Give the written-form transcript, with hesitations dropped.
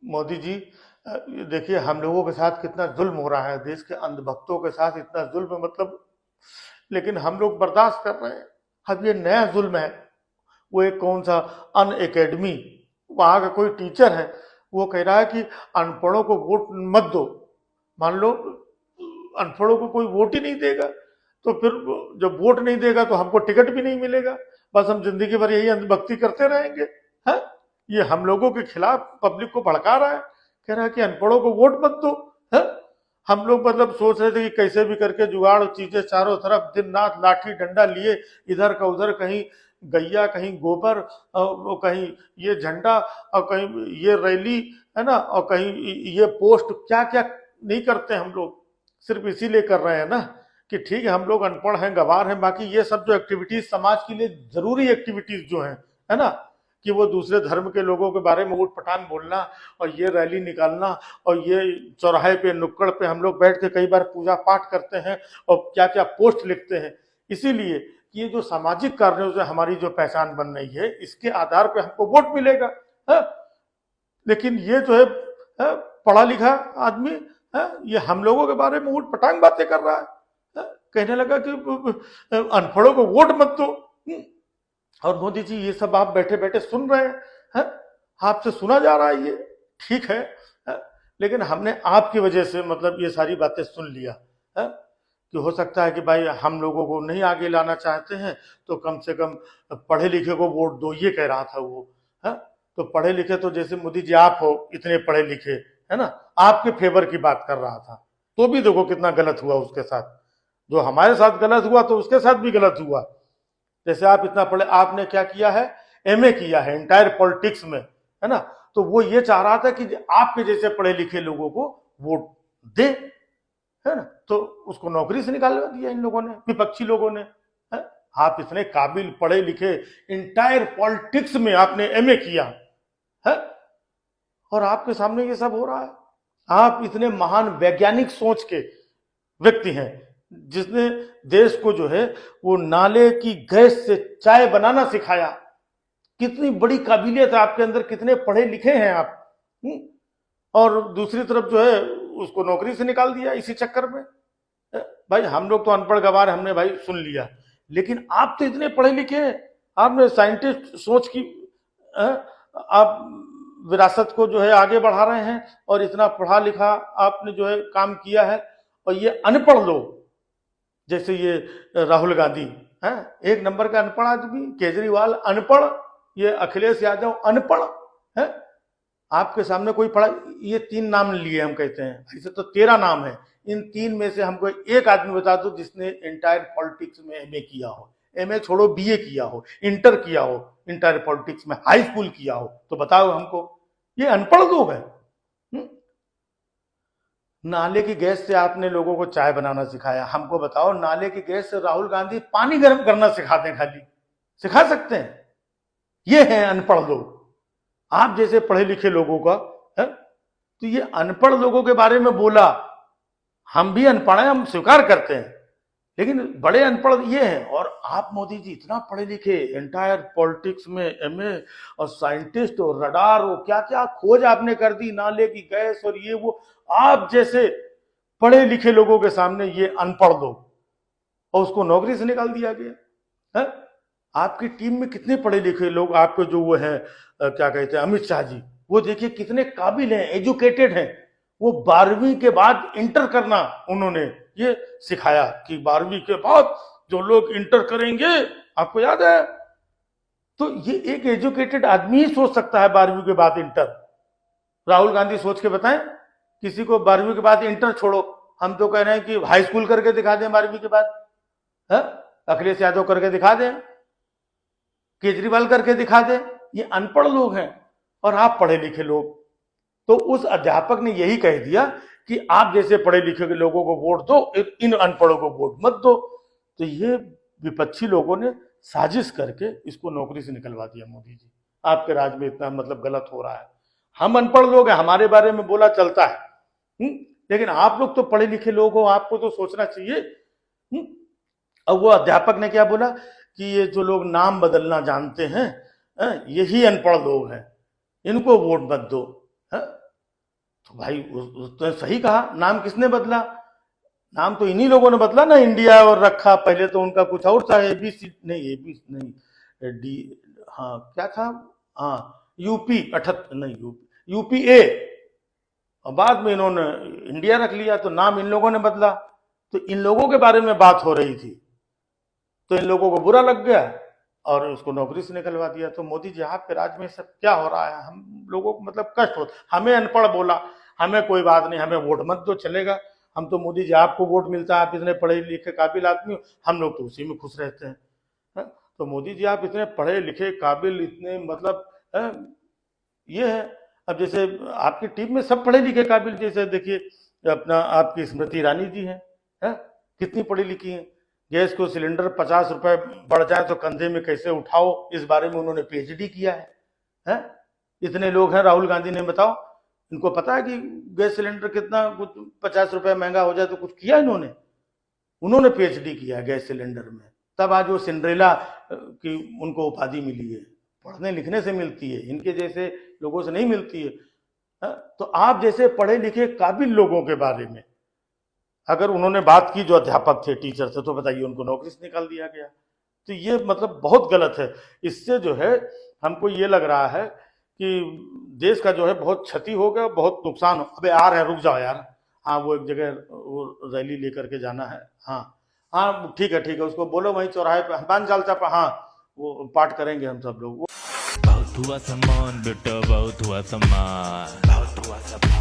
मोदी जी, ये देखिए हम लोगों के साथ कितना जुल्म हो रहा है, देश के अंधभक्तों के साथ इतना जुल्म मतलब, लेकिन हम लोग बर्दाश्त कर रहे हैं। अब ये नया जुल्म है। वो एक कौन सा अन एकेडमी, वहां का कोई टीचर है, वो कह रहा है कि अनपढ़ों को वोट मत दो। मान लो अनपढ़ों को कोई वोट ही नहीं देगा, तो फिर जब वोट नहीं देगा तो हमको टिकट भी नहीं मिलेगा। बस हम जिंदगी भर यही अंधभक्ति करते रहेंगे। है, ये हम लोगों के खिलाफ पब्लिक को भड़का रहा है, कह रहा है कि अनपढ़ों को वोट मत दो। है, हम लोग मतलब सोच रहे थे कि कैसे भी करके जुगाड़ चीजें चारों तरफ दिन रात लाठी डंडा लिए, इधर का उधर, कहीं गैया कहीं गोबर, और कहीं ये झंडा, और कहीं ये रैली, है ना, और कहीं ये पोस्ट, क्या क्या नहीं करते हम लोग। सिर्फ इसीलिए कर रहे हैं ना कि ठीक है हम लोग अनपढ़ हैं, गंवार हैं, बाकी ये सब जो एक्टिविटीज समाज के लिए जरूरी एक्टिविटीज जो हैं, है ना, कि वो दूसरे धर्म के लोगों के बारे में ऊट पटांग बोलना, और ये रैली निकालना, और ये चौराहे पे नुक्कड़ पे हम लोग बैठ के कई बार पूजा पाठ करते हैं और क्या क्या पोस्ट लिखते हैं, इसीलिए कि ये जो सामाजिक कार्यों से हमारी जो पहचान बन रही है, इसके आधार पे हमको वोट मिलेगा। है? लेकिन ये जो है, पढ़ा लिखा आदमी है, ये हम लोगों के बारे में ऊट पटांग बातें कर रहा है, कहने लगा कि अनपढ़ों को वोट मत दो। और मोदी जी ये सब आप बैठे बैठे सुन रहे हैं, आपसे सुना जा रहा है ये, ठीक है, लेकिन हमने आपकी वजह से मतलब ये सारी बातें सुन लिया है, कि हो सकता है कि भाई हम लोगों को नहीं आगे लाना चाहते हैं, तो कम से कम पढ़े लिखे को वोट दो, ये कह रहा था वो। है, तो पढ़े लिखे तो जैसे मोदी जी आप हो इतने पढ़े लिखे, है ना, आपके फेवर की बात कर रहा था, तो भी देखो कितना गलत हुआ उसके साथ। जो हमारे साथ गलत हुआ तो उसके साथ भी गलत हुआ। जैसे आप इतना पढ़े, आपने क्या किया है, एमए किया है इंटायर पॉलिटिक्स में, है ना, तो वो ये चाह रहा था कि आपके जैसे पढ़े लिखे लोगों को वोट दे, है ना, तो उसको नौकरी से निकाल दिया इन लोगों ने, विपक्षी लोगों ने। है? आप इतने काबिल पढ़े लिखे, इंटायर पॉलिटिक्स में आपने एमए किया है, और आपके सामने ये सब हो रहा है। आप इतने महान वैज्ञानिक सोच के व्यक्ति हैं, जिसने देश को जो है वो नाले की गैस से चाय बनाना सिखाया। कितनी बड़ी काबिलियत है आपके अंदर, कितने पढ़े लिखे हैं आप। और दूसरी तरफ जो है उसको नौकरी से निकाल दिया इसी चक्कर में। भाई हम लोग तो अनपढ़ गवार, हमने भाई सुन लिया, लेकिन आप तो इतने पढ़े लिखे हैं, आपने साइंटिस्ट सोच की आप विरासत को जो है आगे बढ़ा रहे हैं, और इतना पढ़ा लिखा आपने जो है काम किया है। और ये अनपढ़ लोग, जैसे ये राहुल गांधी है, एक नंबर का अनपढ़ आदमी, केजरीवाल अनपढ़, ये अखिलेश यादव अनपढ़ है, आपके सामने कोई पढ़ा, ये 3 नाम लिए हम कहते हैं, ऐसे तो 13 नाम है, इन 3 में से हमको एक आदमी बता दो जिसने इंटायर पॉलिटिक्स में एमए किया हो, एमए छोड़ो बीए किया हो, इंटर किया हो, इंटायर पॉलिटिक्स में हाई स्कूल किया हो, तो बताओ हमको। ये अनपढ़ लोग हैं। नाले की गैस से आपने लोगों को चाय बनाना सिखाया, हमको बताओ नाले की गैस से राहुल गांधी पानी गर्म करना सिखा दें, खाली सिखा सकते हैं? ये हैं अनपढ़ लोग। आप जैसे पढ़े लिखे लोगों का है, तो ये अनपढ़ लोगों के बारे में बोला। हम भी अनपढ़ हैं, हम स्वीकार करते हैं, लेकिन बड़े अनपढ़ ये हैं। और आप मोदी जी इतना पढ़े लिखे, एंटायर पॉलिटिक्स में एमए, और साइंटिस्ट, और रडार, और क्या क्या खोज आपने कर दी, नाले की गैस और ये वो। आप जैसे पढ़े लिखे लोगों के सामने ये अनपढ़ लोग, और उसको नौकरी से निकाल दिया गया है। आपकी टीम में कितने पढ़े लिखे लोग, आपके जो वो हैं क्या कहते हैं, अमित शाह जी, वो देखिए कितने काबिल हैं, एजुकेटेड हैं। वो 12वीं के बाद इंटर करना उन्होंने ये सिखाया, कि 12वीं के बाद जो लोग इंटर करेंगे, आपको याद है, तो ये एक एजुकेटेड आदमी ही सोच सकता है 12वीं के बाद इंटर। राहुल गांधी सोच के बताएं किसी को 12वीं के बाद इंटर छोड़ो, हम तो कह रहे हैं कि हाई स्कूल करके दिखा दें 12वीं के बाद। है, अखिलेश यादव करके दिखा दें, केजरीवाल करके दिखा दें। ये अनपढ़ लोग हैं और आप पढ़े लिखे लोग। तो उस अध्यापक ने यही कह दिया कि आप जैसे पढ़े लिखे के लोगों को वोट दो, इन अनपढ़ों को वोट मत दो। तो ये विपक्षी लोगों ने साजिश करके इसको नौकरी से निकलवा दिया। मोदी जी आपके राज में इतना मतलब गलत हो रहा है। हम अनपढ़ लोग हैं, हमारे बारे में बोला चलता है, लेकिन आप लोग तो पढ़े लिखे लोग हो, आपको तो सोचना चाहिए। अब वो अध्यापक ने क्या बोला कि ये जो लोग नाम बदलना जानते हैं, यही अनपढ़ लोग हैं, इनको वोट मत दो। तो भाई उसने सही कहा, नाम किसने बदला? नाम तो इन्हीं लोगों ने बदला ना, इंडिया और रखा। पहले तो उनका कुछ और था, एबीसी नहीं, एबी नहीं, डी, हाँ क्या था, हाँ यूपी 78 नहीं, यूपी, यूपीए, और बाद में इन्होंने इंडिया रख लिया, तो नाम इन लोगों ने बदला। तो इन लोगों के बारे में बात हो रही थी, तो इन लोगों को बुरा लग गया और उसको नौकरी से निकलवा दिया। तो मोदी जी आपके राज में सब क्या हो रहा है? हम लोगों को मतलब कष्ट होता। हमें अनपढ़ बोला, हमें कोई बात नहीं, हमें वोट मत दो चलेगा, हम तो मोदी जी आपको वोट मिलता है, आप इतने पढ़े लिखे काबिल आदमी हो, हम लोग तो उसी में खुश रहते हैं। है? तो मोदी जी आप इतने पढ़े लिखे काबिल, इतने मतलब है, ये है। अब जैसे आपकी टीम में सब पढ़े लिखे काबिल, जैसे देखिए अपना आपकी स्मृति ईरानी जी हैं, कितनी पढ़ी लिखी हैं। गैस को सिलेंडर 50 रुपए बढ़ जाए तो कंधे में कैसे उठाओ, इस बारे में उन्होंने पीएचडी किया है? इतने लोग हैं, राहुल गांधी ने, बताओ इनको पता है कि गैस सिलेंडर कितना, कुछ 50 रुपए महंगा हो जाए तो कुछ किया इन्होंने? उन्होंने पीएचडी किया गैस सिलेंडर में, तब आज वो सिंड्रेला की उनको उपाधि मिली है। पढ़ने लिखने से मिलती है, इनके जैसे लोगों से नहीं मिलती है। तो आप जैसे पढ़े लिखे काबिल लोगों के बारे में अगर उन्होंने बात की, जो अध्यापक थे, टीचर थे, तो बताइए उनको नौकरी से निकाल दिया गया। तो ये मतलब बहुत गलत है। इससे जो है हमको ये लग रहा है कि देश का जो है बहुत क्षति हो गया, बहुत नुकसान हो। अबे आ रहे हैं, रुक जाओ यार। हाँ वो एक जगह वो रैली लेकर के जाना है। हाँ हाँ ठीक है ठीक है, उसको बोलो वहीं चौराहे पे हनुमान चालीसा पर, हाँ वो पाठ करेंगे हम सब लोग। बहुत हुआ सामान बेटा, बहुत हुआ सामान, बहुत हुआ सामान।